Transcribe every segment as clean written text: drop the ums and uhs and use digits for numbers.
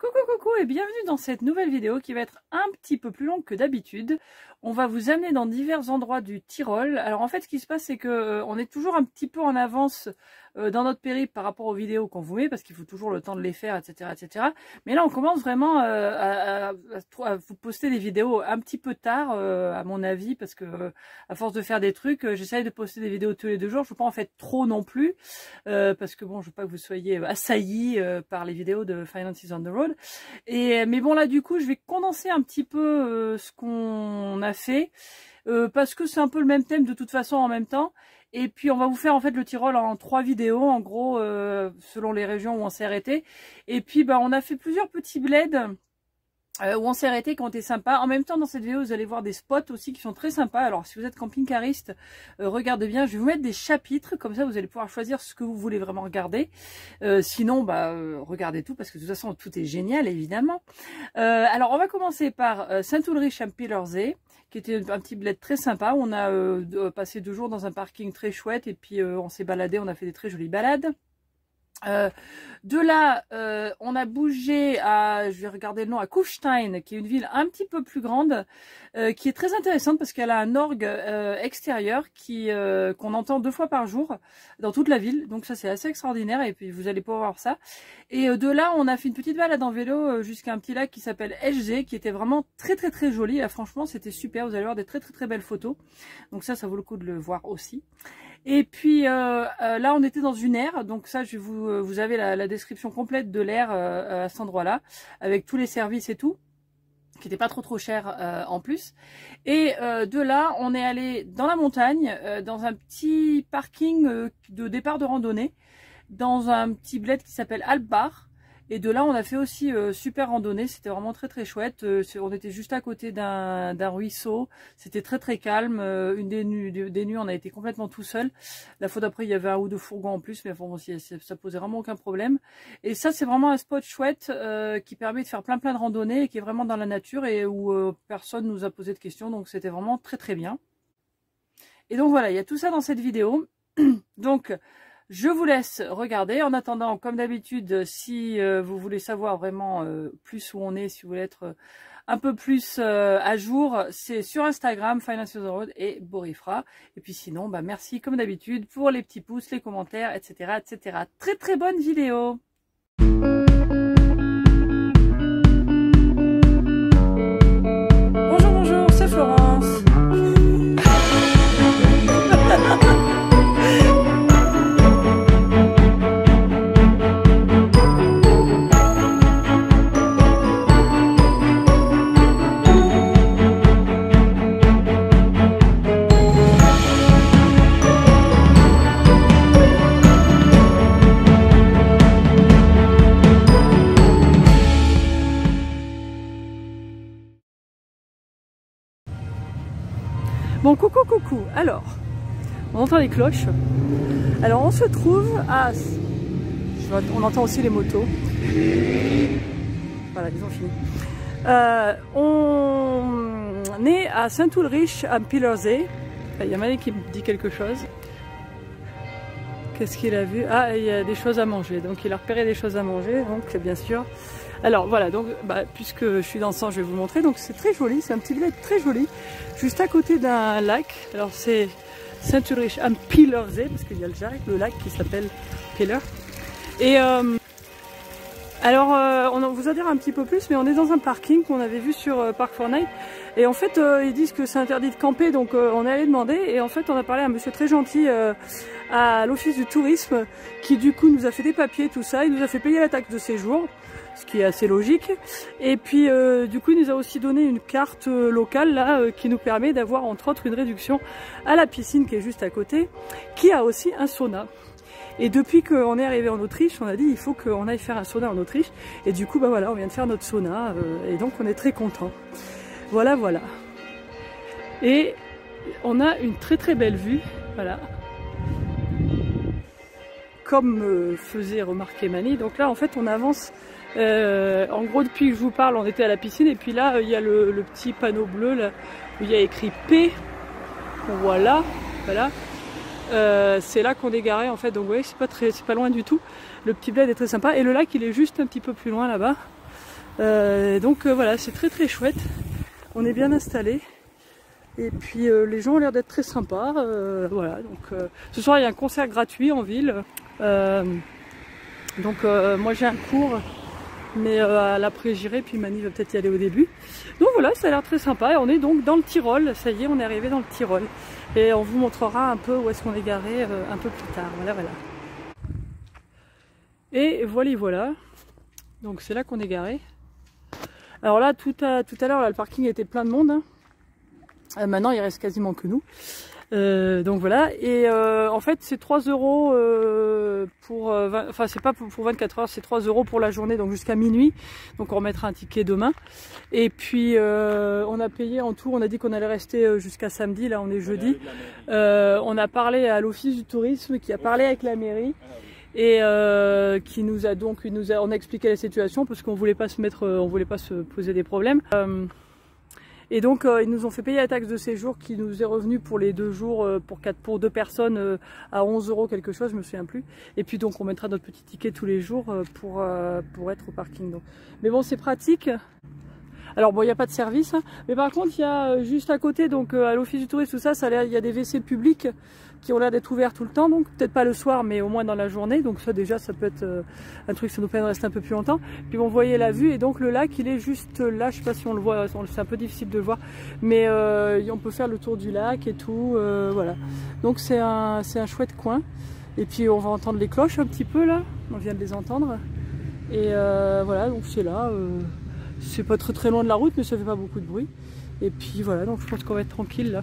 Coucou coucou et bienvenue dans cette nouvelle vidéo qui va être un petit peu plus longue que d'habitude. On va vous amener dans divers endroits du Tyrol. Alors en fait ce qui se passe c'est que on est toujours un petit peu en avance dans notre périple par rapport aux vidéos qu'on vous met parce qu'il faut toujours le temps de les faire, etc. etc. Mais là on commence vraiment à vous poster des vidéos un petit peu tard à mon avis parce que à force de faire des trucs, j'essaye de poster des vidéos tous les 2 jours. Je veux pas en faire trop non plus parce que bon je veux pas que vous soyez assaillis par les vidéos de Finances on the Road. Mais bon là du coup je vais condenser un petit peu ce qu'on a fait parce que c'est un peu le même thème de toute façon en même temps. Et puis on va vous faire en fait le Tyrol en 3 vidéos en gros selon les régions où on s'est arrêté. Et puis bah on a fait plusieurs petits bleds où on s'est arrêté qui ont été sympas. En même temps dans cette vidéo vous allez voir des spots aussi qui sont très sympas. Alors si vous êtes camping-cariste, regardez bien, je vais vous mettre des chapitres, comme ça vous allez pouvoir choisir ce que vous voulez vraiment regarder. Sinon bah regardez tout parce que de toute façon tout est génial évidemment. Alors on va commencer par Saint-Ulrich am Pielersee, qui était un petit bled très sympa. On a passé 2 jours dans un parking très chouette et puis on s'est baladé, on a fait des très jolies balades. De là, on a bougé à, je vais regarder le nom, à Kufstein, qui est une ville un petit peu plus grande, qui est très intéressante parce qu'elle a un orgue extérieur qu'on entend 2 fois par jour dans toute la ville. Donc ça c'est assez extraordinaire et puis vous allez pouvoir voir ça. Et de là, on a fait une petite balade en vélo jusqu'à un petit lac qui s'appelle Elzé, qui était vraiment très très très joli. Là franchement c'était super, vous allez voir des très très très belles photos. Donc ça vaut le coup de le voir aussi. Et puis là on était dans une aire, donc ça je vous avez la description complète de l'aire à cet endroit là, avec tous les services et tout, qui n'était pas trop cher en plus. Et de là on est allé dans la montagne, dans un petit parking de départ de randonnée, dans un petit bled qui s'appelle Alpbach. Et de là, on a fait aussi super randonnée, c'était vraiment très très chouette. On était juste à côté d'un ruisseau, c'était très très calme. Une des nuits, on a été complètement tout seul. La fois d'après, il y avait 1 ou 2 fourgons en plus, mais bon, ça posait vraiment aucun problème. Et ça, c'est vraiment un spot chouette qui permet de faire plein de randonnées et qui est vraiment dans la nature et où personne nous a posé de questions. Donc c'était vraiment très très bien. Et donc voilà, il y a tout ça dans cette vidéo. Donc je vous laisse regarder. En attendant, comme d'habitude, si vous voulez savoir vraiment plus où on est, si vous voulez être un peu plus à jour, c'est sur Instagram, Finances on the Road et Borifra. Et puis sinon, bah merci comme d'habitude pour les petits pouces, les commentaires, etc., etc. Très très bonne vidéo. Bonjour, bonjour, c'est Florence. Bon, coucou, alors, on entend les cloches. Alors, on se trouve à... On entend aussi les motos. Voilà, ils ont fini. On est à Saint-Ulrich am Pielersee. Il y a Mané qui me dit quelque chose. Qu'est-ce qu'il a vu? Ah, il y a des choses à manger. Donc, il a repéré des choses à manger, donc bien sûr. Alors voilà, donc puisque je suis dans le sens, je vais vous montrer. Donc c'est très joli, c'est un petit bled très joli, juste à côté d'un lac. Alors c'est Saint-Ulrich am Pielersee, parce qu'il y a le lac qui s'appelle Pieler. Et alors on vous en dira un petit peu plus, mais on est dans un parking qu'on avait vu sur Park4Night. Et en fait ils disent que c'est interdit de camper, donc on est allé demander. Et en fait on a parlé à un monsieur très gentil à l'office du tourisme, qui du coup nous a fait des papiers, tout ça. Il nous a fait payer la taxe de séjour, ce qui est assez logique. Et puis du coup il nous a aussi donné une carte locale là qui nous permet d'avoir entre autres une réduction à la piscine qui est juste à côté, qui a aussi un sauna. Et depuis qu'on est arrivé en Autriche, on a dit il faut qu'on aille faire un sauna en Autriche. Et du coup bah voilà, on vient de faire notre sauna et donc on est très content. Voilà. Et on a une très très belle vue, voilà. Comme faisait remarquer Mani. Donc là en fait on avance. En gros depuis que je vous parle on était à la piscine et puis là il y a le petit panneau bleu là où il y a écrit P. Voilà. c'est là qu'on est garé en fait, donc vous voyez c'est pas loin du tout. Le petit bled est très sympa et le lac il est juste un petit peu plus loin là-bas. Donc voilà, c'est très très chouette, on est bien installé. Et puis les gens ont l'air d'être très sympas. Voilà, donc ce soir il y a un concert gratuit en ville. Donc moi j'ai un cours, mais à l'après j'irai, puis Mani va peut-être y aller au début. Donc voilà, ça a l'air très sympa. Et on est donc dans le Tyrol, ça y est, on est arrivé dans le Tyrol. Et on vous montrera un peu où est-ce qu'on est garé un peu plus tard. Voilà, voilà. Et voilà. Donc c'est là qu'on est garé. Alors là, tout à l'heure, le parking était plein de monde. Hein. Maintenant, il reste quasiment que nous. Donc voilà, et en fait c'est 3 € pour, enfin c'est pas pour 24 heures, c'est 3 € pour la journée, donc jusqu'à minuit, donc on remettra un ticket demain. Et puis on a payé en tout, on a dit qu'on allait rester jusqu'à samedi, là on est jeudi. On a parlé à l'office du tourisme qui a parlé avec la mairie et qui nous a donc, on a expliqué la situation parce qu'on voulait pas se poser des problèmes. Et donc ils nous ont fait payer la taxe de séjour qui nous est revenue pour les 2 jours, pour 2 personnes à 11 € quelque chose, je me souviens plus. Et puis donc on mettra notre petit ticket tous les jours pour être au parking. Donc. Mais bon, c'est pratique. Alors bon, il n'y a pas de service, hein, mais par contre il y a juste à côté, donc à l'office du tourisme, tout ça, il y a des WC publics qui ont l'air d'être ouverts tout le temps, donc peut-être pas le soir, mais au moins dans la journée. Donc ça déjà, ça peut être un truc, ça nous permet de rester un peu plus longtemps. Puis bon, vous voyez la vue, et donc le lac, il est juste là, je sais pas si on le voit, c'est un peu difficile de le voir, mais on peut faire le tour du lac et tout, voilà. Donc c'est un chouette coin. Et puis on va entendre les cloches un petit peu là, on vient de les entendre. Et voilà, donc c'est là. C'est pas très loin de la route, mais ça fait pas beaucoup de bruit. Et puis voilà, donc je pense qu'on va être tranquille là.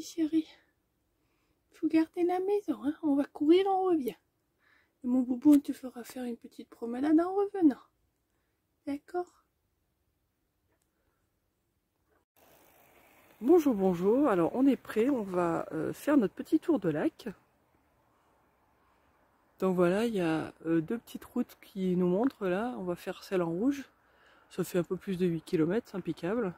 Chérie, faut garder la maison, hein. On va courir, on revient. Et mon boubou, on te fera faire une petite promenade en revenant. D'accord? Bonjour, bonjour. Alors, on est prêt. On va faire notre petit tour de lac. Donc voilà, il y a 2 petites routes qui nous montrent là. On va faire celle en rouge. Ça fait un peu plus de 8 km, c'est impeccable.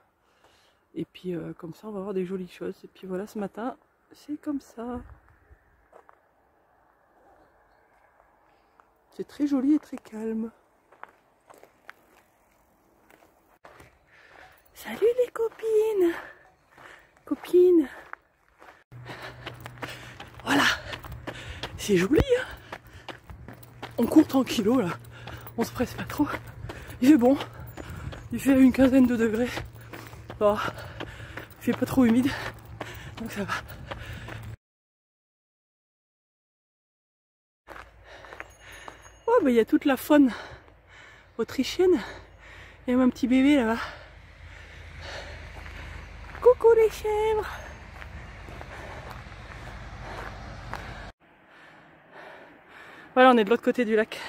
Et puis comme ça on va voir des jolies choses. Et puis voilà, ce matin c'est comme ça. C'est très joli et très calme. Salut les copines. Copines. Voilà. C'est joli, hein. On court tranquillo là. On se presse pas trop. Il fait bon. Il fait une quinzaine de degrés. Oh. Il fait pas trop humide. Donc ça va. Oh bah il y a toute la faune autrichienne. Il y a un petit bébé là-bas. Coucou les chèvres. Voilà, on est de l'autre côté du lac.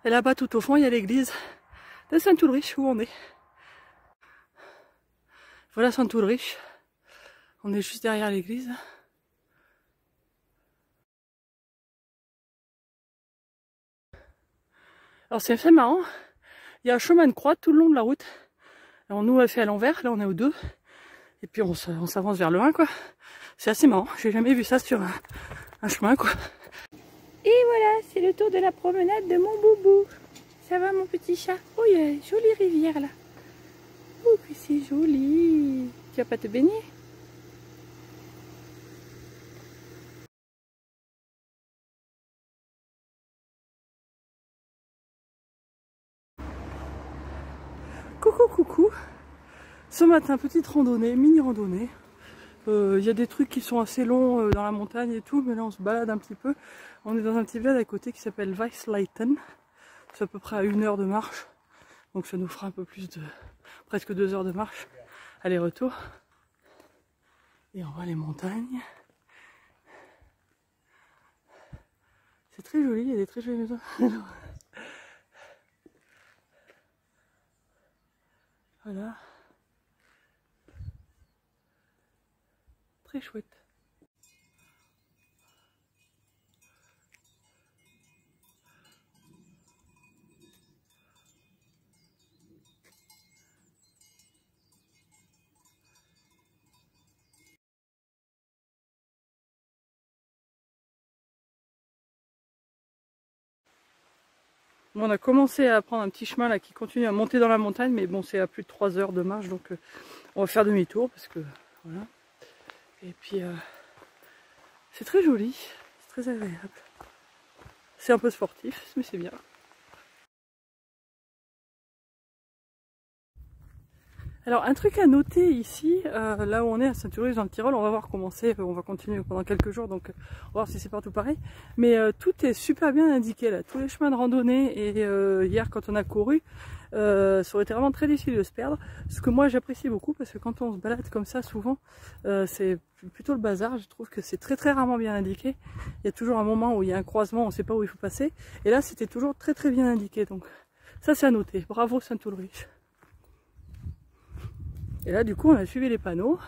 Et là-bas tout au fond il y a l'église de Saint-Ulrich où on est. Voilà Saint-Ulrich. On est juste derrière l'église. Alors c'est fait marrant. Il y a un chemin de croix tout le long de la route. Alors nous on l'a fait à l'envers, là on est au 2. Et puis on s'avance vers le 1 quoi. C'est assez marrant, j'ai jamais vu ça sur un chemin quoi. Et voilà, c'est le tour de la promenade de mon boubou. Ça va mon petit chat? Oh il y a une jolie rivière là. Oh que c'est joli. Tu vas pas te baigner? Coucou coucou. Ce matin, petite randonnée, mini randonnée. Il y a des trucs qui sont assez longs dans la montagne et tout, mais là on se balade un petit peu. On est dans un petit village à côté qui s'appelle Weissleiten. C'est à peu près à 1 heure de marche. Donc ça nous fera un peu plus de... presque 2 heures de marche. Aller-retour. Et on voit les montagnes. C'est très joli, il y a des très jolies maisons. Voilà. Très chouette. Bon, on a commencé à prendre un petit chemin là qui continue à monter dans la montagne, mais bon c'est à plus de 3 heures de marche, donc on va faire demi-tour parce que voilà. Et puis c'est très joli, c'est très agréable. C'est un peu sportif, mais c'est bien. Alors un truc à noter ici, là où on est à Saint-Ulrich dans le Tyrol, on va voir comment c'est, on va continuer pendant quelques jours, donc on va voir si c'est partout pareil. Mais tout est super bien indiqué là, tous les chemins de randonnée, et hier quand on a couru, ça aurait été vraiment très difficile de se perdre. Ce que moi j'apprécie beaucoup, parce que quand on se balade comme ça souvent, c'est plutôt le bazar, je trouve que c'est très rarement bien indiqué. Il y a toujours un moment où il y a un croisement, on ne sait pas où il faut passer, et là c'était toujours très bien indiqué, donc ça c'est à noter, bravo Saint-Ulrich. Et là du coup on a suivi les panneaux,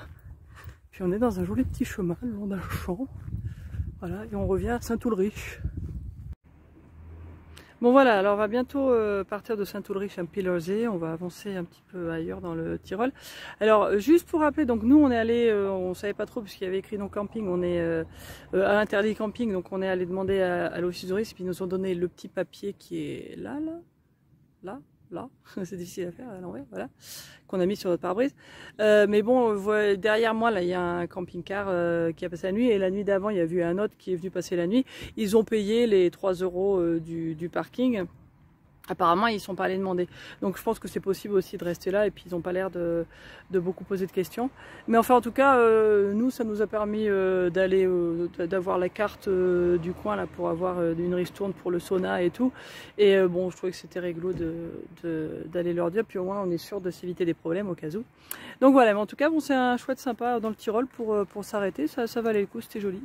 puis on est dans un joli petit chemin le long d'un champ, voilà, et on revient à Saint-Ulrich. Bon voilà, alors on va bientôt partir de Saint-Ulrich à Pilersee, on va avancer un petit peu ailleurs dans le Tyrol. Alors juste pour rappeler, donc nous on est allé, on savait pas trop puisqu'il y avait écrit non camping, on est à l'interdit camping, donc on est allé demander à l'office du tourisme, puis ils nous ont donné le petit papier qui est là, c'est difficile à faire à l'envers, voilà, qu'on a mis sur notre pare-brise. Mais bon, derrière moi, là, il y a un camping-car qui a passé la nuit, et la nuit d'avant, il y a eu un autre qui est venu passer la nuit. Ils ont payé les 3 € du parking. Apparemment, ils ne sont pas allés demander. Donc, je pense que c'est possible aussi de rester là, et puis ils n'ont pas l'air de beaucoup poser de questions. Mais enfin, en tout cas, nous, ça nous a permis d'aller, d'avoir la carte du coin là pour avoir une ristourne pour le sauna et tout. Et bon, je trouvais que c'était rigolo d'aller leur dire. Puis au moins, on est sûr de s'éviter des problèmes au cas où. Donc voilà, mais en tout cas, bon, c'est un chouette sympa dans le Tyrol pour s'arrêter. Ça valait le coup, c'était joli.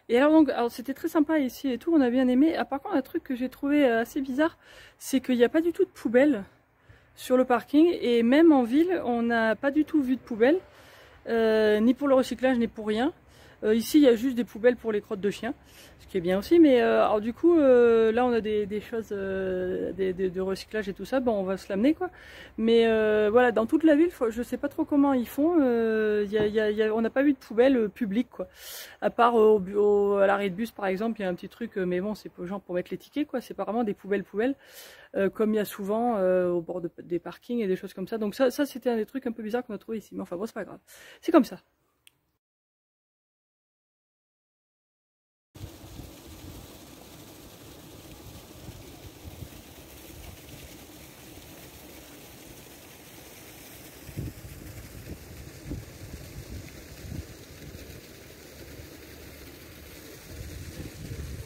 Et alors donc, c'était très sympa ici et tout, on a bien aimé. Ah, par contre, un truc que j'ai trouvé assez bizarre, c'est qu'il n'y a pas du tout de poubelle sur le parking. Et même en ville, on n'a pas du tout vu de poubelle, ni pour le recyclage, ni pour rien. Ici il y a juste des poubelles pour les crottes de chiens, ce qui est bien aussi, mais alors du coup là on a des choses de recyclage et tout ça, bon on va se l'amener quoi. Mais voilà, dans toute la ville, je sais pas trop comment ils font, on n'a pas vu de poubelle publique quoi. À part à l'arrêt de bus par exemple, il y a un petit truc, mais bon c'est pour genre pour mettre les tickets quoi, c'est pas vraiment des poubelles comme il y a souvent au bord des parkings et des choses comme ça. Donc ça c'était un des trucs un peu bizarres qu'on a trouvé ici, mais enfin bon c'est pas grave, c'est comme ça.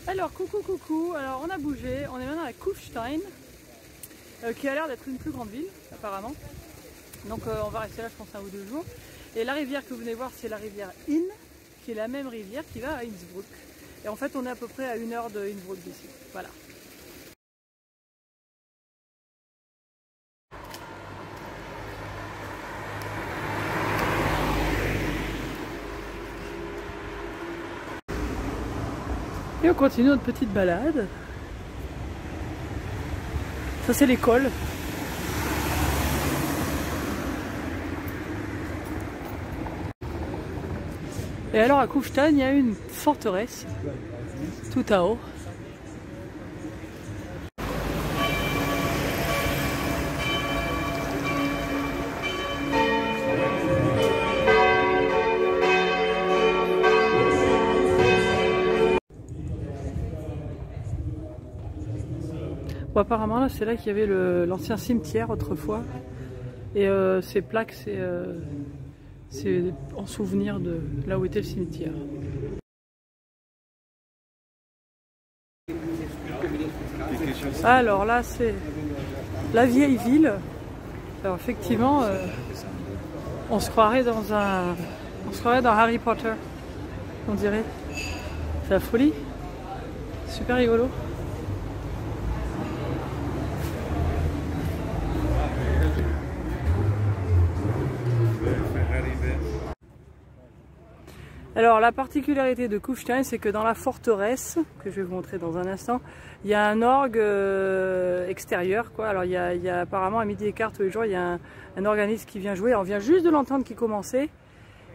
Alors coucou, alors on a bougé, on est maintenant à Kufstein, qui a l'air d'être une plus grande ville apparemment. Donc on va rester là je pense 1 ou 2 jours. Et la rivière que vous venez voir c'est la rivière Inn, qui est la même rivière qui va à Innsbruck. Et en fait on est à peu près à 1 heure de Innsbruck d'ici, voilà. Et on continue notre petite balade. Ça c'est l'école. Et alors à Kufstein, il y a une forteresse, tout à haut. Bon, apparemment là c'est là qu'il y avait l'ancien cimetière autrefois. Et ces plaques c'est en souvenir de là où était le cimetière. Alors là c'est la vieille ville. Alors effectivement on se croirait dans Harry Potter, on dirait. C'est la folie. Super rigolo. Alors la particularité de Kufstein, c'est que dans la forteresse, que je vais vous montrer dans un instant, il y a un orgue extérieur quoi. Alors il y a apparemment à midi et quart tous les jours, il y a un organiste qui vient jouer. On vient juste de l'entendre qui commençait.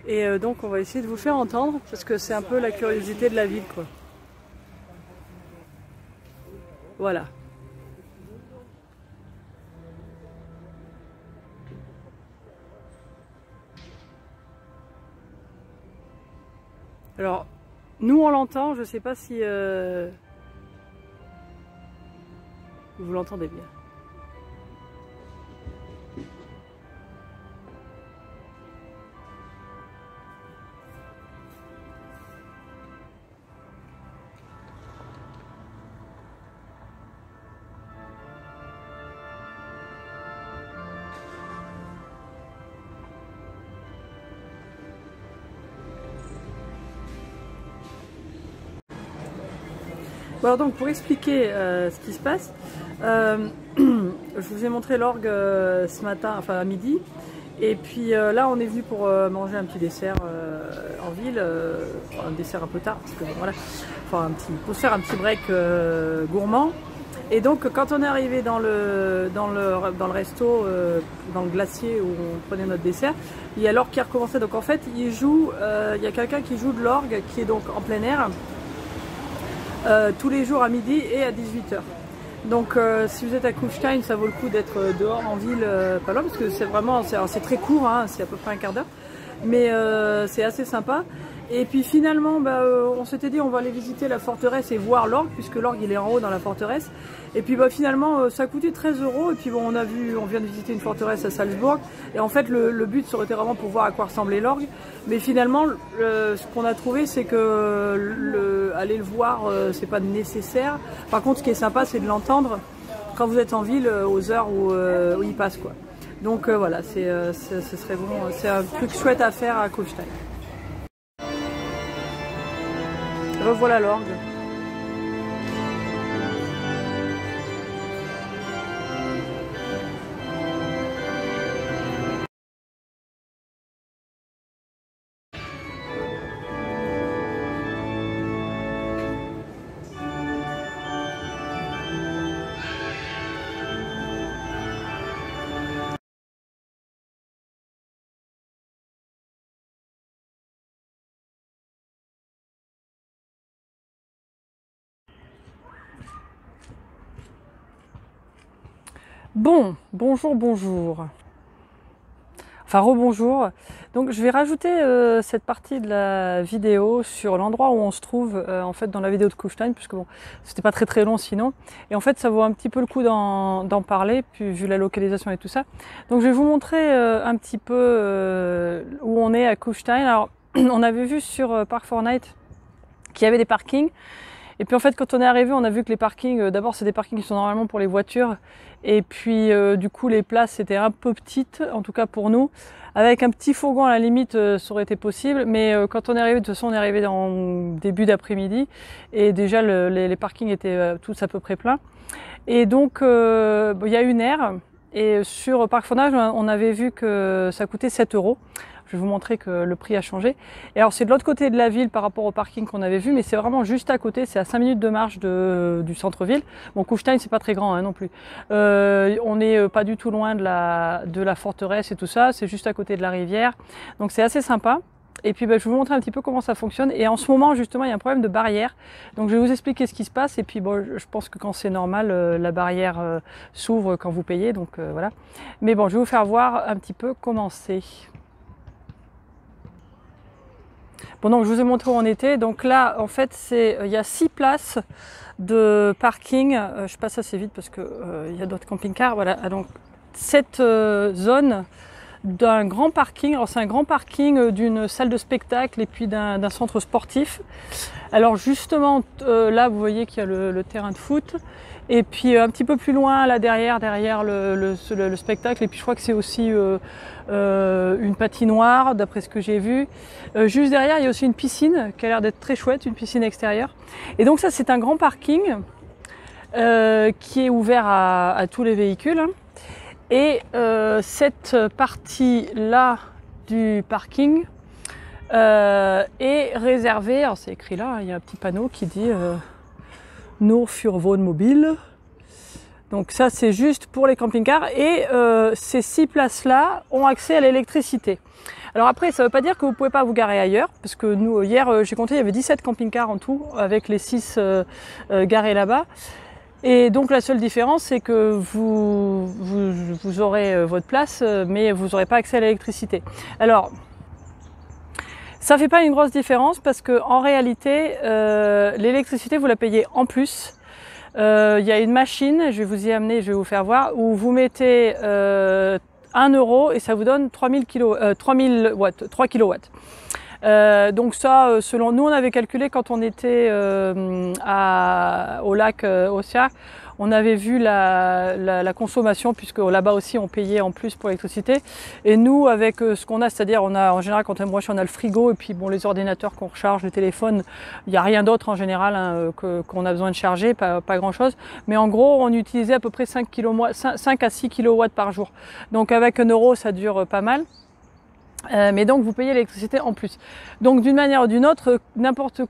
Et donc on va essayer de vous faire entendre, parce que c'est un peu la curiosité de la ville quoi. Voilà. Alors, nous on l'entend, je sais pas si vous l'entendez bien. Bon, alors donc pour expliquer ce qui se passe, je vous ai montré l'orgue ce matin, enfin à midi, et puis là on est venu pour manger un petit dessert en ville, un dessert un peu tard, parce que voilà, enfin pour se faire un petit break gourmand. Et donc quand on est arrivé dans le resto, dans le glacier où on prenait notre dessert, il y a l'orgue qui a recommencé. Donc en fait il y a quelqu'un qui joue de l'orgue qui est donc en plein air. Tous les jours à midi et à 18 h. Donc si vous êtes à Kufstein, ça vaut le coup d'être dehors en ville, pas loin, parce que c'est vraiment, c'est très court, hein, c'est à peu près un quart d'heure, mais c'est assez sympa. Et puis finalement, on s'était dit on va aller visiter la forteresse et voir l'orgue, puisque l'orgue il est en haut dans la forteresse. Et puis finalement ça a coûté 13 €. Et puis bon, on vient de visiter une forteresse à Salzbourg. Et en fait le but ça aurait été vraiment pour voir à quoi ressemblait l'orgue. Mais finalement ce qu'on a trouvé c'est que aller le voir c'est pas nécessaire. Par contre ce qui est sympa c'est de l'entendre quand vous êtes en ville aux heures où il passe quoi. Donc voilà, ce serait bon, c'est un truc chouette à faire à Kufstein. Revoilà l'orgue. Bon, bonjour. Enfin, rebonjour. Donc, je vais rajouter cette partie de la vidéo sur l'endroit où on se trouve, en fait, dans la vidéo de Kufstein, puisque bon, c'était pas très long sinon. Et en fait, ça vaut un petit peu le coup d'en parler, puis vu la localisation et tout ça. Donc, je vais vous montrer un petit peu où on est à Kufstein. Alors, on avait vu sur Park4Night qu'il y avait des parkings. Et puis en fait, quand on est arrivé, on a vu que les parkings, d'abord c'est des parkings qui sont normalement pour les voitures, et puis du coup les places étaient un peu petites, en tout cas pour nous. Avec un petit fourgon à la limite, ça aurait été possible, mais quand on est arrivé, de toute façon on est arrivé en début d'après-midi, et déjà les parkings étaient tous à peu près pleins. Et donc il y a une aire, et sur Park4Night, on avait vu que ça coûtait 7 €. Je vais vous montrer que le prix a changé. Et alors c'est de l'autre côté de la ville par rapport au parking qu'on avait vu, mais c'est vraiment juste à côté, c'est à 5 minutes de marche du centre-ville. Bon, Kufstein c'est pas très grand hein, non plus. On n'est pas du tout loin de la forteresse et tout ça, c'est juste à côté de la rivière. Donc c'est assez sympa. Et puis je vais vous montrer un petit peu comment ça fonctionne. Et en ce moment justement il y a un problème de barrière. Donc je vais vous expliquer ce qui se passe. Et puis bon, je pense que quand c'est normal, la barrière s'ouvre quand vous payez. Donc voilà. Mais bon, je vais vous faire voir un petit peu comment c'est. Bon, donc je vous ai montré où on était. Donc là, en fait, il y a 6 places de parking. Je passe assez vite parce que il y a d'autres camping-cars. Voilà. Donc cette zone d'un grand parking. Alors c'est un grand parking d'une salle de spectacle et puis d'un centre sportif. Alors justement, là, vous voyez qu'il y a le terrain de foot. Et puis un petit peu plus loin, là derrière le spectacle, et puis je crois que c'est aussi une patinoire, d'après ce que j'ai vu. Juste derrière, il y a aussi une piscine qui a l'air d'être très chouette, une piscine extérieure. Et donc ça, c'est un grand parking qui est ouvert à tous les véhicules. Hein. Et cette partie-là du parking est réservée, alors c'est écrit là, il y a un petit panneau qui dit Nur für Wohnmobil. Donc ça c'est juste pour les camping-cars et ces 6 places-là ont accès à l'électricité. Alors après ça ne veut pas dire que vous ne pouvez pas vous garer ailleurs, parce que nous hier j'ai compté, il y avait 17 camping-cars en tout avec les 6 garés là-bas. Et donc la seule différence c'est que vous aurez votre place mais vous n'aurez pas accès à l'électricité. Alors ça fait pas une grosse différence parce que en réalité, l'électricité vous la payez en plus. Il y a une machine, je vais vous y amener, je vais vous faire voir, où vous mettez 1 € et ça vous donne 3000 watts, 3 kilowatts. Donc ça, selon nous, on avait calculé quand on était au lac Ossia, on avait vu la consommation, puisque là-bas aussi on payait en plus pour l'électricité. Et nous, avec ce qu'on a, c'est-à-dire on a en général quand on est branché, on a le frigo et puis bon les ordinateurs qu'on recharge, le téléphone, il n'y a rien d'autre en général hein, qu'on a besoin de charger, pas grand-chose. Mais en gros, on utilisait à peu près 5 à 6 kilowatts par jour. Donc avec 1 €, ça dure pas mal. Mais donc vous payez l'électricité en plus. Donc d'une manière ou d'une autre, n'importe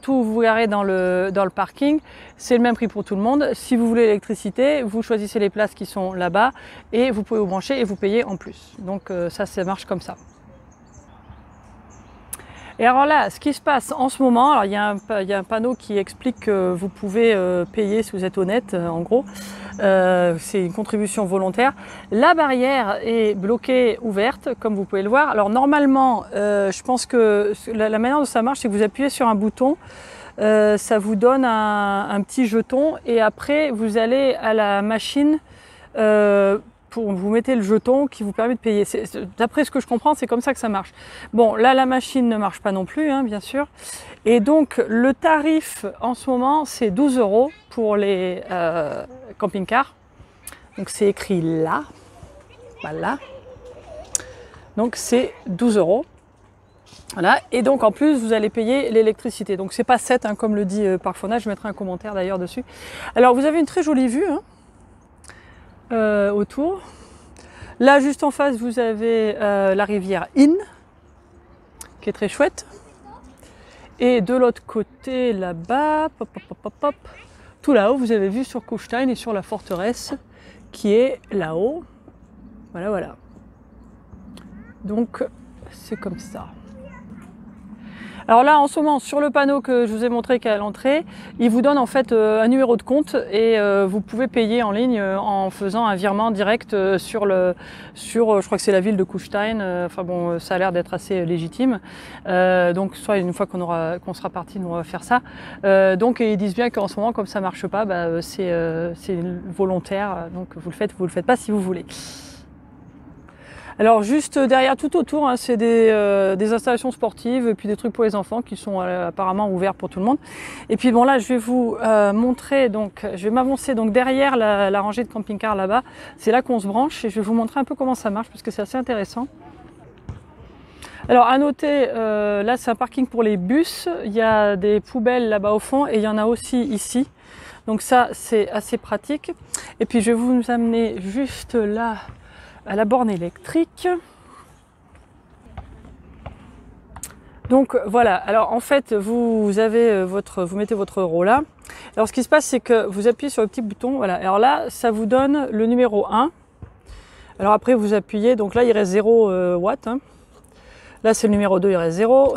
où vous garez dans le parking, c'est le même prix pour tout le monde. Si vous voulez l'électricité, vous choisissez les places qui sont là-bas et vous pouvez vous brancher et vous payez en plus. Donc ça marche comme ça. Et alors là, ce qui se passe en ce moment, alors il y a un panneau qui explique que vous pouvez payer si vous êtes honnête, en gros. C'est une contribution volontaire. La barrière est bloquée ouverte, comme vous pouvez le voir. Alors normalement, je pense que la manière dont ça marche, c'est que vous appuyez sur un bouton, ça vous donne un petit jeton et après vous allez à la machine vous mettez le jeton qui vous permet de payer. D'après ce que je comprends, c'est comme ça que ça marche. Bon, là, la machine ne marche pas non plus, hein, bien sûr. Et donc, le tarif en ce moment, c'est 12 € pour les camping-cars. Donc, c'est écrit là. Voilà. Donc, c'est 12 €. Voilà. Et donc, en plus, vous allez payer l'électricité. Donc, c'est pas 7, hein, comme le dit Park4Night. Je mettrai un commentaire d'ailleurs dessus. Alors, vous avez une très jolie vue, hein. Autour. Là, juste en face, vous avez la rivière Inn, qui est très chouette. Et de l'autre côté, là-bas, tout là-haut, vous avez vu sur Kufstein et sur la forteresse, qui est là-haut. Voilà, voilà. Donc, c'est comme ça. Alors là, en ce moment, sur le panneau que je vous ai montré qui est à l'entrée, il vous donne en fait un numéro de compte et vous pouvez payer en ligne en faisant un virement direct sur je crois que c'est la ville de Kufstein. Enfin bon, ça a l'air d'être assez légitime. Donc soit une fois qu'on sera parti, nous on va faire ça. Donc ils disent bien qu'en ce moment, comme ça marche pas, bah, c'est volontaire. Donc vous le faites pas si vous voulez. Alors juste derrière, tout autour, hein, c'est des installations sportives et puis des trucs pour les enfants qui sont apparemment ouverts pour tout le monde. Et puis bon là, je vais vous montrer, donc je vais m'avancer donc derrière la rangée de camping-car là-bas. C'est là qu'on se branche et je vais vous montrer un peu comment ça marche parce que c'est assez intéressant. Alors à noter, là c'est un parking pour les bus, il y a des poubelles là-bas au fond et il y en a aussi ici. Donc ça c'est assez pratique. Et puis je vais vous amener juste là à la borne électrique. Donc voilà, alors en fait vous mettez votre euro là. Alors ce qui se passe c'est que vous appuyez sur le petit bouton, voilà. Alors là ça vous donne le numéro 1. Alors après vous appuyez, donc là il reste 0 watts. Hein. Là c'est le numéro 2, il reste 0.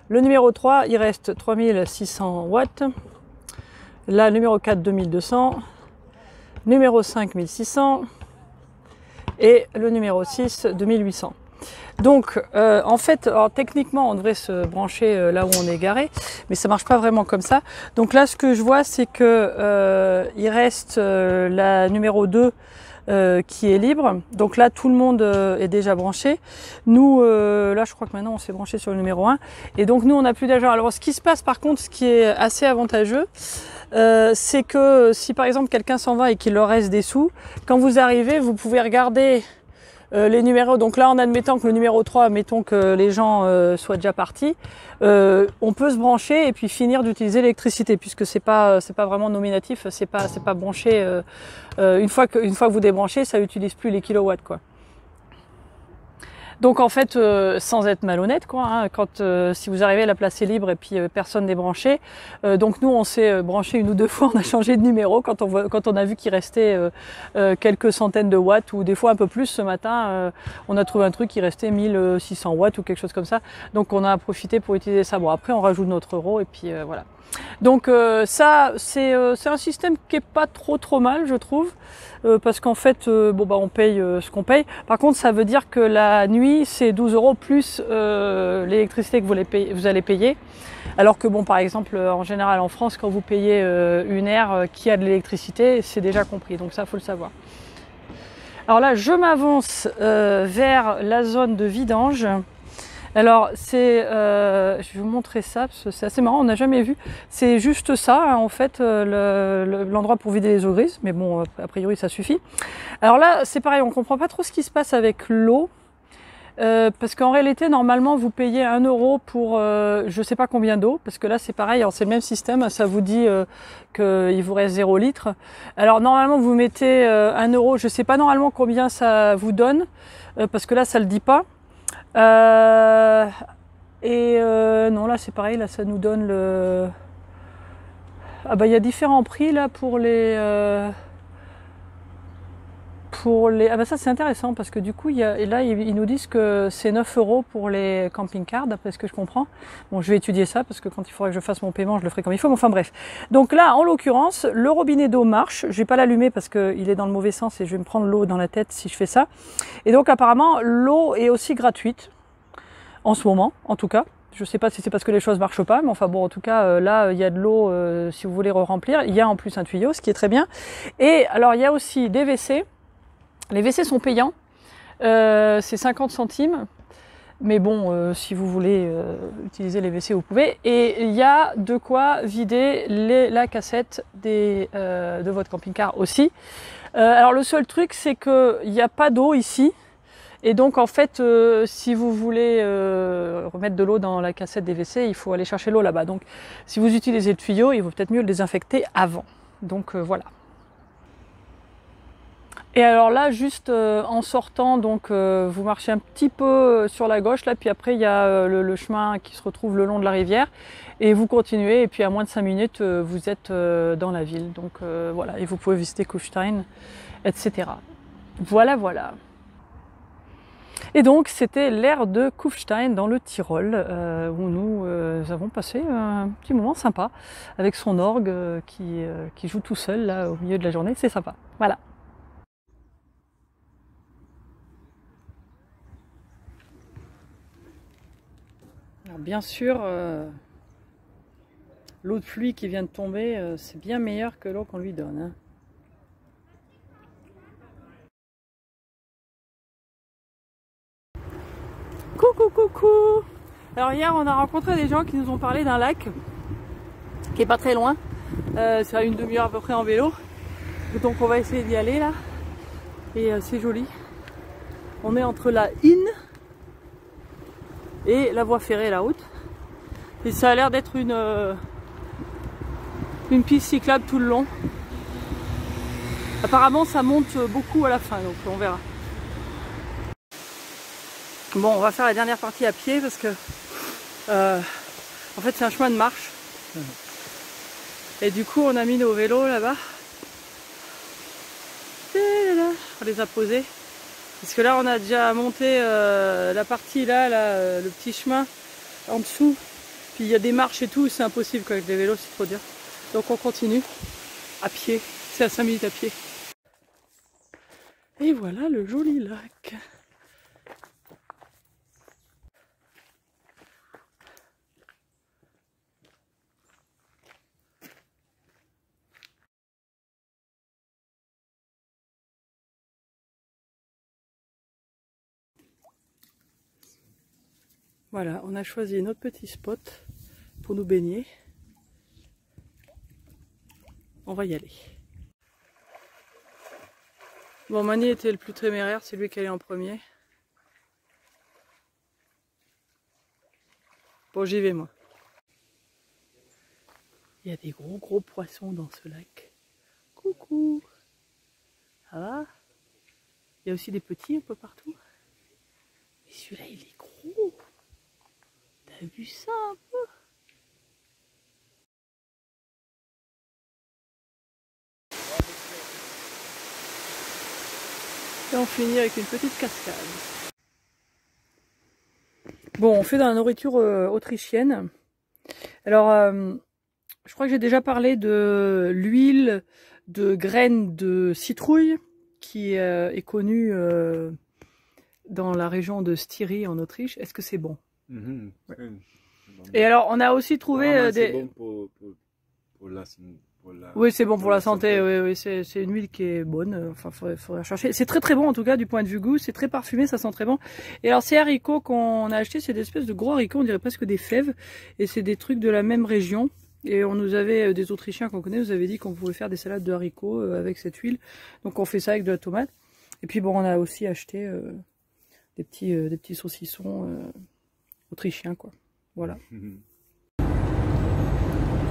Le numéro 3 il reste 3600 watts. Là numéro 4 2200. Numéro 5 1600. Et le numéro 6 2800. Donc en fait, alors, techniquement on devrait se brancher là où on est garé, mais ça marche pas vraiment comme ça. Donc là ce que je vois c'est que il reste la numéro 2 qui est libre. Donc là tout le monde est déjà branché. Nous là je crois que maintenant on s'est branché sur le numéro 1 et donc nous on n'a plus d'argent. Alors ce qui se passe par contre, ce qui est assez avantageux, c'est que si par exemple quelqu'un s'en va et qu'il leur reste des sous, quand vous arrivez vous pouvez regarder les numéros. Donc là en admettant que le numéro 3, mettons que les gens soient déjà partis, on peut se brancher et puis finir d'utiliser l'électricité puisque c'est pas vraiment nominatif, c'est pas branché une fois que vous débranchez, ça utilise plus les kilowatts quoi. Donc en fait, sans être malhonnête, quoi, hein, si vous arrivez à la place est libre et puis personne n'est branché, donc nous on s'est branché une ou deux fois, on a changé de numéro quand on a vu qu'il restait quelques centaines de watts ou des fois un peu plus. Ce matin, on a trouvé un truc qui restait 1600 watts ou quelque chose comme ça. Donc on a profité pour utiliser ça. Bon après on rajoute notre euro et puis voilà. Donc ça c'est un système qui est pas trop mal je trouve. Parce qu'en fait, bon bah on paye ce qu'on paye. Par contre, ça veut dire que la nuit, c'est 12 € plus l'électricité que vous allez payer. Alors que bon, par exemple, en général en France, quand vous payez une aire qui a de l'électricité, c'est déjà compris. Donc ça, faut le savoir. Alors là, je m'avance vers la zone de vidange. Alors je vais vous montrer ça parce que c'est assez marrant, on n'a jamais vu. C'est juste ça hein, en fait, l'endroit pour vider les eaux grises, mais bon, a priori ça suffit. Alors là c'est pareil, on comprend pas trop ce qui se passe avec l'eau. Parce qu'en réalité normalement vous payez 1 € pour je sais pas combien d'eau, parce que là c'est pareil, c'est le même système, ça vous dit qu'il vous reste 0 litre. Alors normalement vous mettez 1 €, je sais pas normalement combien ça vous donne, parce que là ça le dit pas. Non là c'est pareil, là ça nous donne le... Ah bah il y a différents prix là pour les... Ah bah ça c'est intéressant parce que du coup là ils nous disent que c'est 9 € pour les camping-cars d'après ce que je comprends. Bon je vais étudier ça parce que quand il faudra que je fasse mon paiement je le ferai comme il faut, mais enfin bref. Donc là en l'occurrence le robinet d'eau marche, je vais pas l'allumer parce qu'il est dans le mauvais sens et je vais me prendre l'eau dans la tête si je fais ça. Et donc apparemment l'eau est aussi gratuite en ce moment en tout cas. Je sais pas si c'est parce que les choses marchent pas, mais enfin bon, en tout cas, là, il y a de l'eau si vous voulez re-remplir. Il y a en plus un tuyau, ce qui est très bien. Et alors, il y a aussi des WC. Les WC sont payants, c'est 50 centimes, mais bon, si vous voulez utiliser les WC, vous pouvez. Et il y a de quoi vider la cassette de votre camping-car aussi. Alors le seul truc, c'est qu'il n'y a pas d'eau ici. Et donc en fait, si vous voulez remettre de l'eau dans la cassette des WC, il faut aller chercher l'eau là-bas. Donc si vous utilisez le tuyau, il vaut peut-être mieux le désinfecter avant. Donc voilà. Et alors là, juste en sortant, donc vous marchez un petit peu sur la gauche, là, puis après il y a le chemin qui se retrouve le long de la rivière, et vous continuez, et puis à moins de 5 minutes, vous êtes dans la ville. Donc voilà, et vous pouvez visiter Kufstein, etc. Voilà, voilà. Et donc c'était l'aire de Kufstein dans le Tyrol, où nous avons passé un petit moment sympa avec son orgue qui joue tout seul là au milieu de la journée, c'est sympa. Voilà. Alors bien sûr, l'eau de pluie qui vient de tomber, c'est bien meilleur que l'eau qu'on lui donne, hein. Coucou, coucou! Alors hier on a rencontré des gens qui nous ont parlé d'un lac qui est pas très loin, c'est à une demi-heure à peu près en vélo, donc on va essayer d'y aller là, et c'est joli. On est entre la Inn et la voie ferrée, la route, et ça a l'air d'être une piste cyclable tout le long. Apparemment ça monte beaucoup à la fin, donc on verra. Bon, on va faire la dernière partie à pied parce que en fait c'est un chemin de marche. Et du coup on a mis nos vélos là-bas. On les a posés. Parce que là on a déjà monté la partie là, le petit chemin en dessous. Puis il y a des marches et tout, c'est impossible quoi, avec les vélos, c'est trop dur. Donc on continue à pied. C'est à 5 minutes à pied. Et voilà le joli lac. Voilà, on a choisi notre petit spot pour nous baigner. On va y aller. Bon, Mani était le plus téméraire, c'est lui qui allait en premier. Bon, j'y vais moi. Il y a des gros poissons dans ce lac. Coucou! Ça va? Il y a aussi des petits un peu partout. Mais celui-là, il est gros! T'as vu ça un peu? Et on finit avec une petite cascade. Bon, on fait dans la nourriture autrichienne. Alors, je crois que j'ai déjà parlé de l'huile de graines de citrouille qui est connue dans la région de Styrie en Autriche. Est-ce que c'est bon? Ouais. Bon. Et alors, on a aussi trouvé des... C'est bon pour la... Oui, c'est bon pour la santé. Oui, c'est une huile qui est bonne. Enfin, faudrait chercher. C'est très bon en tout cas du point de vue goût. C'est très parfumé, ça sent très bon. Et alors, ces haricots qu'on a achetés, c'est des espèces de gros haricots, on dirait presque des fèves. Et c'est des trucs de la même région. Et on nous avait, des Autrichiens qu'on connaît, nous avait dit qu'on pouvait faire des salades de haricots avec cette huile. Donc on fait ça avec de la tomate. Et puis bon, on a aussi acheté des petits saucissons autrichiens, quoi. Voilà.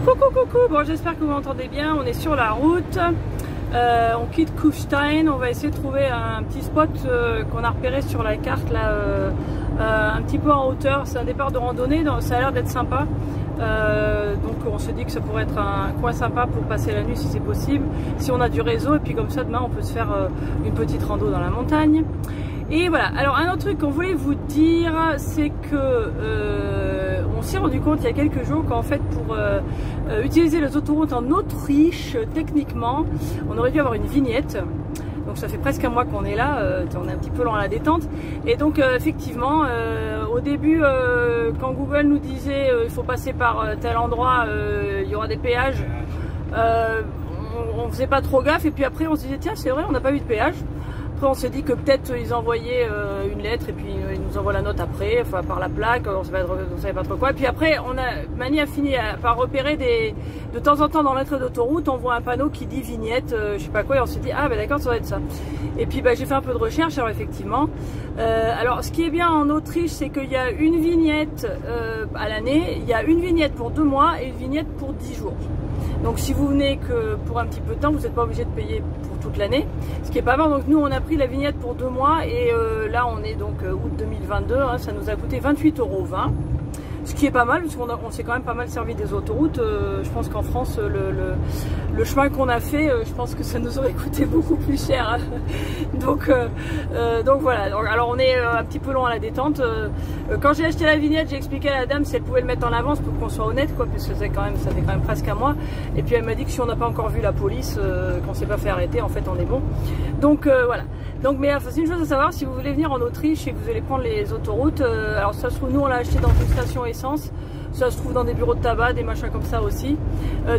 Coucou, bon j'espère que vous m'entendez bien, on est sur la route, on quitte Kufstein, on va essayer de trouver un petit spot qu'on a repéré sur la carte là, un petit peu en hauteur, c'est un départ de randonnée, donc ça a l'air d'être sympa, donc on se dit que ça pourrait être un coin sympa pour passer la nuit si c'est possible, si on a du réseau, et puis comme ça demain on peut se faire une petite rando dans la montagne. Et voilà, alors un autre truc qu'on voulait vous dire, c'est que on s'est rendu compte il y a quelques jours qu'en fait pour utiliser les autoroutes en Autriche, techniquement, on aurait dû avoir une vignette. Donc ça fait presque un mois qu'on est là, on est un petit peu lent à la détente. Et donc effectivement, au début, quand Google nous disait il faut passer par tel endroit, il y aura des péages, on faisait pas trop gaffe. Et puis après on se disait tiens c'est vrai, on n'a pas eu de péage. Après on s'est dit que peut-être ils envoyaient une lettre et puis ils nous envoient la note après, enfin par la plaque, on savait pas trop quoi. Et puis après Mani a fini par repérer de temps en temps dans l'entrée d'autoroute, on voit un panneau qui dit vignette, je sais pas quoi, et on s'est dit ah ben d'accord, ça doit être ça. Et puis j'ai fait un peu de recherche, alors effectivement. Alors ce qui est bien en Autriche, c'est qu'il y a une vignette à l'année, il y a une vignette pour 2 mois et une vignette pour 10 jours. Donc si vous venez que pour un petit peu de temps, vous n'êtes pas obligé de payer pour toute l'année, ce qui est pas mal. Donc nous on a pris la vignette pour 2 mois et là on est donc août 2022, hein, ça nous a coûté 28,20 €. Ce qui est pas mal, parce qu'on s'est quand même pas mal servi des autoroutes. Je pense qu'en France, le chemin qu'on a fait, je pense que ça nous aurait coûté beaucoup plus cher. Donc voilà. Alors on est un petit peu long à la détente. Quand j'ai acheté la vignette, j'ai expliqué à la dame si elle pouvait le mettre en avance pour qu'on soit honnête, quoi, parce que ça fait quand même presque un mois. Et puis elle m'a dit que si on n'a pas encore vu la police, qu'on s'est pas fait arrêter, en fait on est bon. Donc voilà. Donc mais c'est une chose à savoir, si vous voulez venir en Autriche et que vous allez prendre les autoroutes, alors ça se trouve, nous on l'a acheté dans une station essence, ça se trouve dans des bureaux de tabac, des machins comme ça aussi.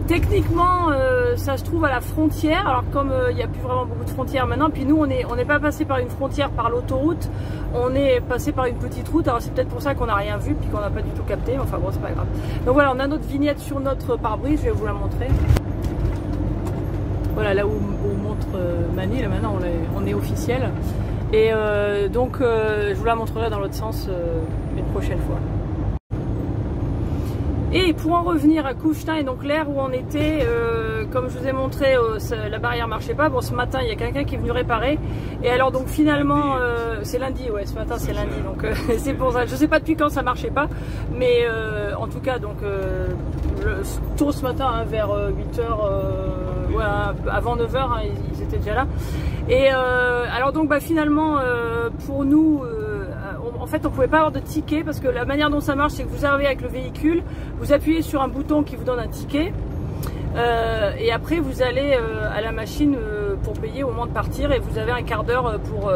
Techniquement ça se trouve à la frontière, alors comme il n'y a plus vraiment beaucoup de frontières maintenant, puis nous on n'est pas passé par une frontière par l'autoroute, on est passé par une petite route, alors c'est peut-être pour ça qu'on n'a rien vu, puis qu'on n'a pas du tout capté, enfin bon c'est pas grave. Donc voilà, on a notre vignette sur notre pare-brise, je vais vous la montrer. Voilà, là où montre Mani, là maintenant on est officiel. Et donc je vous la montrerai dans l'autre sens une prochaine fois. Et pour en revenir à Kufstein, donc l'aire où on était, comme je vous ai montré, la barrière marchait pas. Bon, ce matin il y a quelqu'un qui est venu réparer. Et alors donc finalement, c'est lundi, ouais, ce matin c'est lundi, donc c'est pour ça. Je sais pas depuis quand ça marchait pas, mais en tout cas donc tôt ce matin, hein, vers 8 h, ouais, avant 9 h, hein, ils étaient déjà là. Et alors donc bah, finalement pour nous, en fait on pouvait pas avoir de ticket parce que la manière dont ça marche c'est que vous arrivez avec le véhicule, vous appuyez sur un bouton qui vous donne un ticket et après vous allez à la machine pour payer au moment de partir et vous avez un quart d'heure pour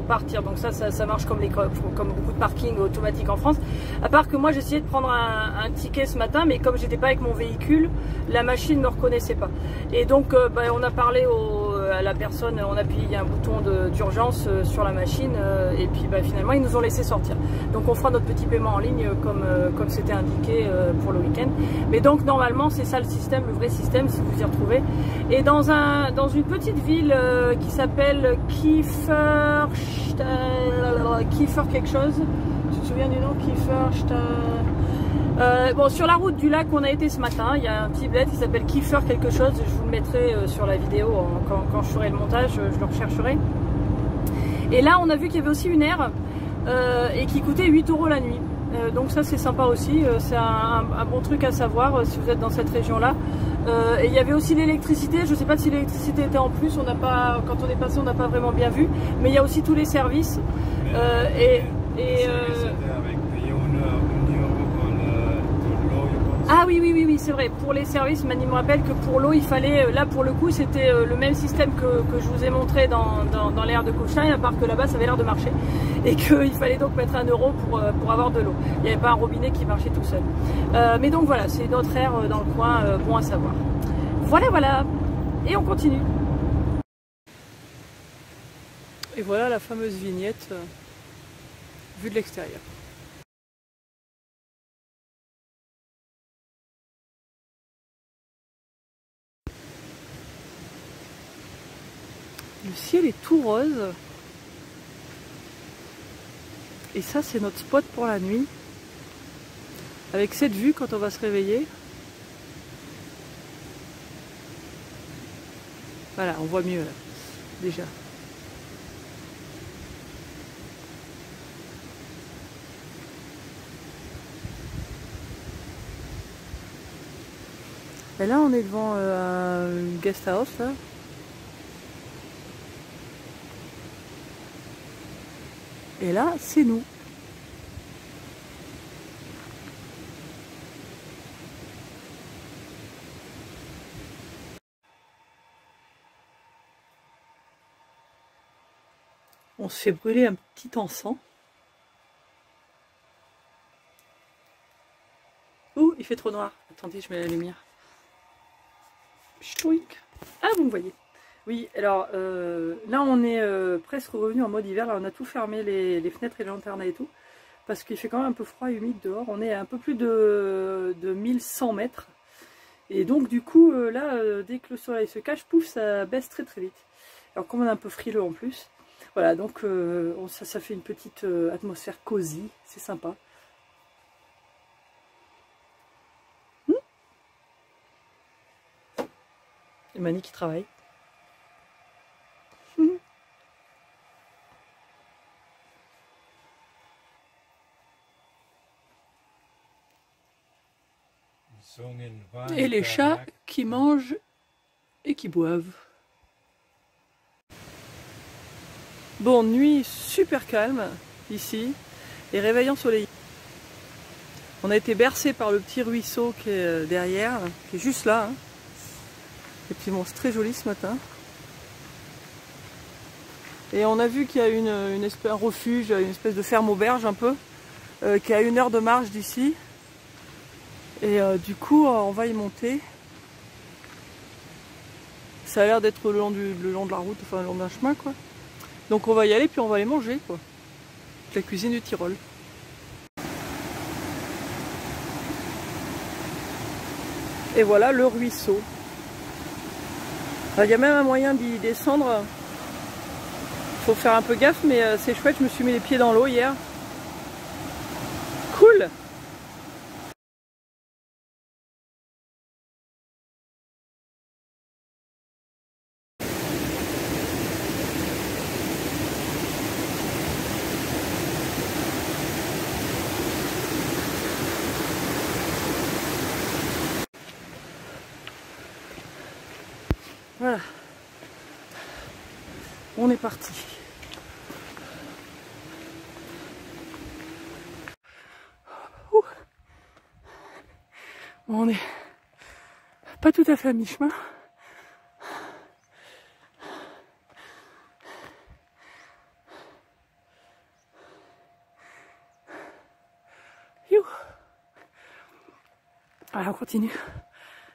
partir. Donc ça marche comme beaucoup de parkings automatiques en France. À part que moi j'ai essayé de prendre un ticket ce matin, mais comme j'étais pas avec mon véhicule, la machine ne me reconnaissait pas. Et donc bah, on a parlé à la personne, on a appuyé un bouton d'urgence sur la machine et puis bah, finalement ils nous ont laissé sortir. Donc on fera notre petit paiement en ligne comme c'était indiqué pour le week-end. Mais donc normalement c'est ça le système, le vrai système si vous y retrouvez. Et dans une petite ville qui s'appelle Kiefer quelque chose, tu te souviens du nom? Bon, sur la route du lac où on a été ce matin, il y a un petit bled qui s'appelle Kiefer quelque chose, je vous le mettrai sur la vidéo quand je ferai le montage, je le rechercherai. Et là on a vu qu'il y avait aussi une aire et qui coûtait 8 € la nuit. Donc ça c'est sympa aussi, c'est un bon truc à savoir si vous êtes dans cette région là. Et il y avait aussi l'électricité, je ne sais pas si l'électricité était en plus, quand on est passé on n'a pas vraiment bien vu, mais il y a aussi tous les services. Ah oui, c'est vrai, pour les services, Mani me rappelle que pour l'eau, il fallait, là pour le coup, c'était le même système que je vous ai montré dans l'aire de Kufstein, à part que là-bas, ça avait l'air de marcher. Et qu'il fallait donc mettre 1 € pour avoir de l'eau. Il n'y avait pas un robinet qui marchait tout seul. Mais donc voilà, c'est notre aire dans le coin, bon à savoir. Voilà, et on continue. Et voilà la fameuse vignette vue de l'extérieur. Le ciel est tout rose. Et ça, c'est notre spot pour la nuit. Avec cette vue quand on va se réveiller. Voilà, on voit mieux là, déjà. Et là, on est devant un guest house là. Et là, c'est nous. On se fait brûler un petit encens. Ouh, il fait trop noir. Attendez, je mets la lumière. Chouic. Ah, vous me voyez. Oui, alors là on est presque revenu en mode hiver. Là on a tout fermé, les fenêtres et les lanternes et tout. Parce qu'il fait quand même un peu froid et humide dehors. On est à un peu plus de 1100 mètres. Et donc du coup, là, dès que le soleil se cache, pouf, ça baisse très très vite. Alors comme on est un peu frileux en plus. Voilà, donc ça fait une petite atmosphère cosy. C'est sympa. Et Mani qui travaille. Et les chats qui mangent et qui boivent. Bon, nuit super calme ici et réveil ensoleillé. On a été bercé par le petit ruisseau qui est derrière, qui est juste là. Hein. Et puis bon, c'est très joli ce matin. Et on a vu qu'il y a un refuge, une espèce de ferme auberge un peu, qui est à 1 heure de marche d'ici. Et du coup, on va y monter. Ça a l'air d'être le long de la route, enfin le long d'un chemin quoi. Donc on va y aller puis on va aller manger quoi. La cuisine du Tyrol. Et voilà le ruisseau. Il y a même un moyen d'y descendre. Faut faire un peu gaffe mais c'est chouette, je me suis mis les pieds dans l'eau hier. Cool! Voilà, on est parti. Ouh. On est pas tout à fait à mi-chemin. Voilà, on continue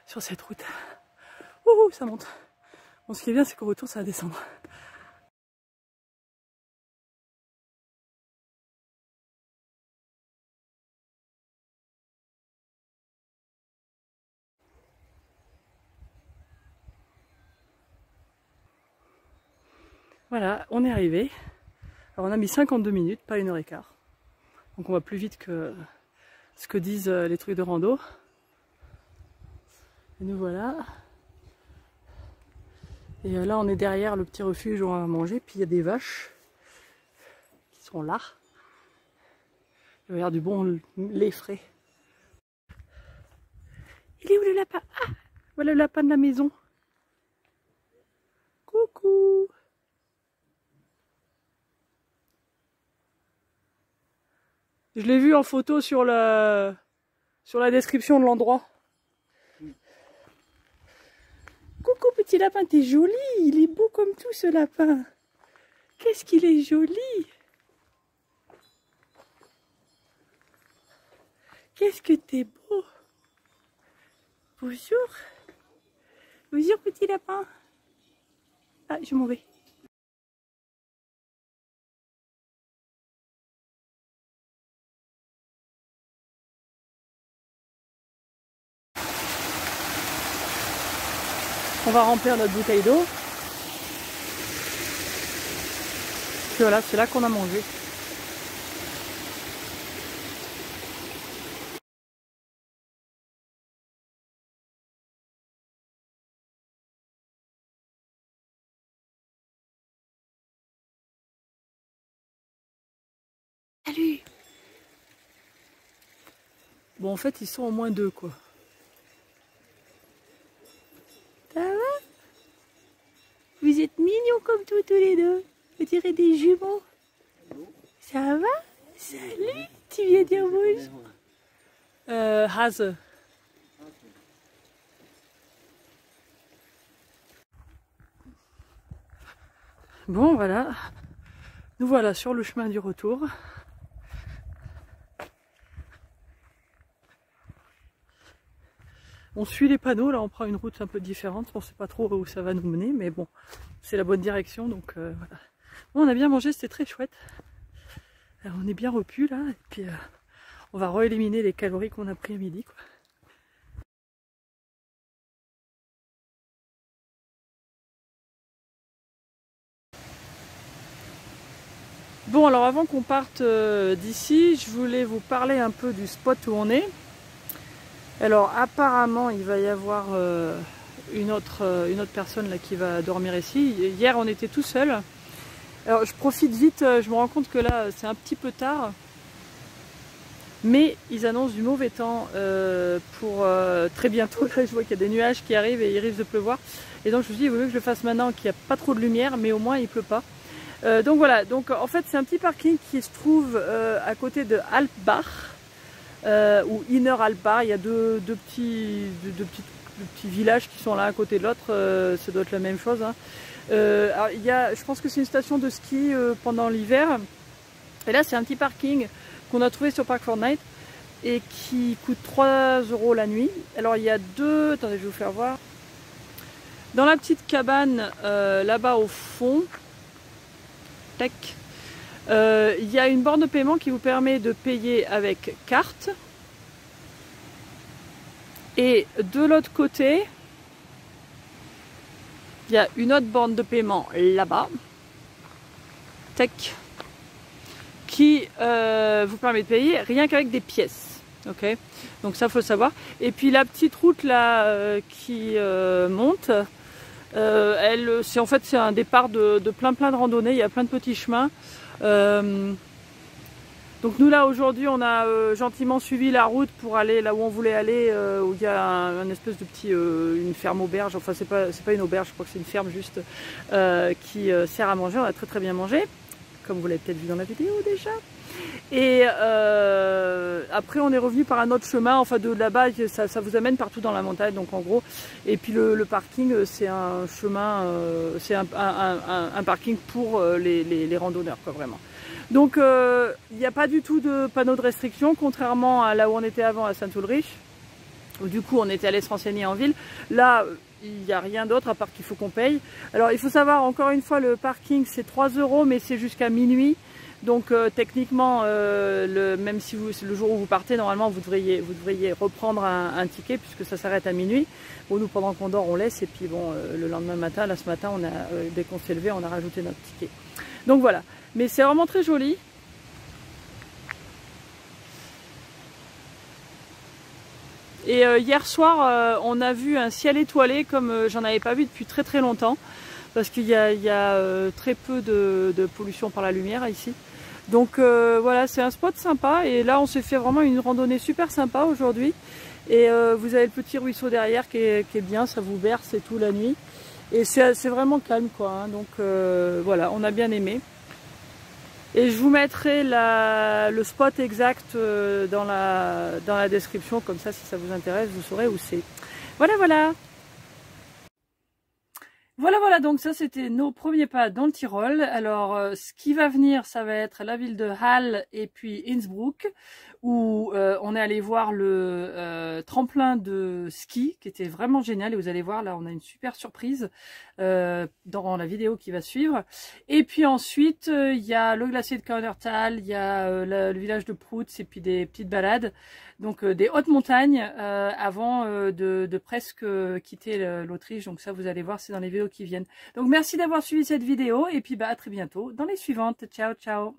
sur cette route. Ouh, ça monte. Bon, ce qui est bien, c'est qu'au retour, ça va descendre. Voilà, on est arrivé. Alors, on a mis 52 minutes, pas 1h15. Donc, on va plus vite que ce que disent les trucs de rando. Et nous voilà. Et là, on est derrière le petit refuge où on va manger. Puis il y a des vaches qui sont là. Il va y avoir du bon lait frais. Il est où le lapin? Ah, voilà le lapin de la maison. Coucou. Je l'ai vu en photo sur la description de l'endroit. Coucou petit lapin, t'es joli, il est beau comme tout ce lapin. Qu'est-ce qu'il est joli. Qu'est-ce que t'es beau. Bonjour. Bonjour petit lapin. Ah, je m'en vais. On va remplir notre bouteille d'eau. Puis voilà, c'est là qu'on a mangé. Salut! Bon, en fait, ils sont au moins 2, quoi. Ça va? Vous êtes mignons comme tout, tous les deux. Vous direz des jumeaux. Ça va? Salut! Tu viens dire bonjour? Hase. Bon, voilà. Nous voilà sur le chemin du retour. On suit les panneaux, là on prend une route un peu différente, on ne sait pas trop où ça va nous mener, mais bon, c'est la bonne direction, donc voilà. Bon, on a bien mangé, c'était très chouette. Alors, on est bien repu là, et puis on va rééliminer les calories qu'on a pris à midi, quoi. Bon, alors avant qu'on parte d'ici, je voulais vous parler un peu du spot où on est. Alors apparemment il va y avoir une autre personne là qui va dormir ici. Hier on était tout seul. Alors je profite vite, je me rends compte que là c'est un petit peu tard. Mais ils annoncent du mauvais temps pour très bientôt. Là, je vois qu'il y a des nuages qui arrivent et il risque de pleuvoir. Et donc je me suis dit, il vaut mieux que je le fasse maintenant qu'il n'y a pas trop de lumière, mais au moins il pleut pas. Donc voilà, donc en fait c'est un petit parking qui se trouve à côté de Alpbach, ou Inner Alpbach. Il y a deux petits villages qui sont l'un à côté de l'autre, ça doit être la même chose. Hein. Alors, je pense que c'est une station de ski pendant l'hiver. Et là c'est un petit parking qu'on a trouvé sur Park4Night et qui coûte 3 € la nuit. Alors il y a deux, attendez je vais vous faire voir. Dans la petite cabane là-bas au fond, tac, il y a une borne de paiement qui vous permet de payer avec carte. Et de l'autre côté, il y a une autre borne de paiement là-bas, tac, qui vous permet de payer rien qu'avec des pièces. Ok, donc ça faut le savoir. Et puis la petite route là qui monte, c'est un départ de plein de randonnées. Il y a plein de petits chemins. Donc nous là aujourd'hui on a gentiment suivi la route pour aller là où on voulait aller, où il y a un espèce de petit une ferme auberge. Enfin c'est pas une auberge, je crois que c'est une ferme juste qui sert à manger. On a très bien mangé, comme vous l'avez peut-être vu dans la vidéo déjà. Et après on est revenu par un autre chemin, enfin de là-bas ça vous amène partout dans la montagne, donc en gros. Et puis le parking c'est un chemin, c'est un parking pour les randonneurs quoi, vraiment. Donc il n'y a pas du tout de panneau de restriction, contrairement à là où on était avant à Saint-Ulrich, où du coup on était allé se renseigner en ville. Là il n'y a rien d'autre à part qu'il faut qu'on paye. Alors il faut savoir, encore une fois, le parking c'est 3 € mais c'est jusqu'à minuit. Donc techniquement, même si le jour où vous partez, normalement vous devriez reprendre un ticket puisque ça s'arrête à minuit. Bon, nous pendant qu'on dort on laisse, et puis bon le lendemain matin, là ce matin dès qu'on s'est levé on a rajouté notre ticket. Donc voilà, mais c'est vraiment très joli. Et hier soir on a vu un ciel étoilé comme j'en avais pas vu depuis très longtemps, parce qu'il y a très peu de pollution par la lumière ici. Donc voilà, c'est un spot sympa, et là on s'est fait vraiment une randonnée super sympa aujourd'hui. Et vous avez le petit ruisseau derrière qui est bien, ça vous berce et tout la nuit. Et c'est vraiment calme quoi, hein. Donc voilà, on a bien aimé. Et je vous mettrai le spot exact dans la description, comme ça si ça vous intéresse vous saurez où c'est. Voilà. Voilà, donc ça c'était nos premiers pas dans le Tyrol. Alors ce qui va venir, ça va être la ville de Halle et puis Innsbruck, où on est allé voir le tremplin de ski qui était vraiment génial, et vous allez voir là on a une super surprise dans la vidéo qui va suivre. Et puis ensuite il y a le glacier de Kaunertal, il y a le village de Proutz, et puis des petites balades, donc des hautes montagnes avant de presque quitter l'Autriche. Donc ça vous allez voir, c'est dans les vidéos qui viennent. Donc merci d'avoir suivi cette vidéo, et puis à très bientôt dans les suivantes. Ciao.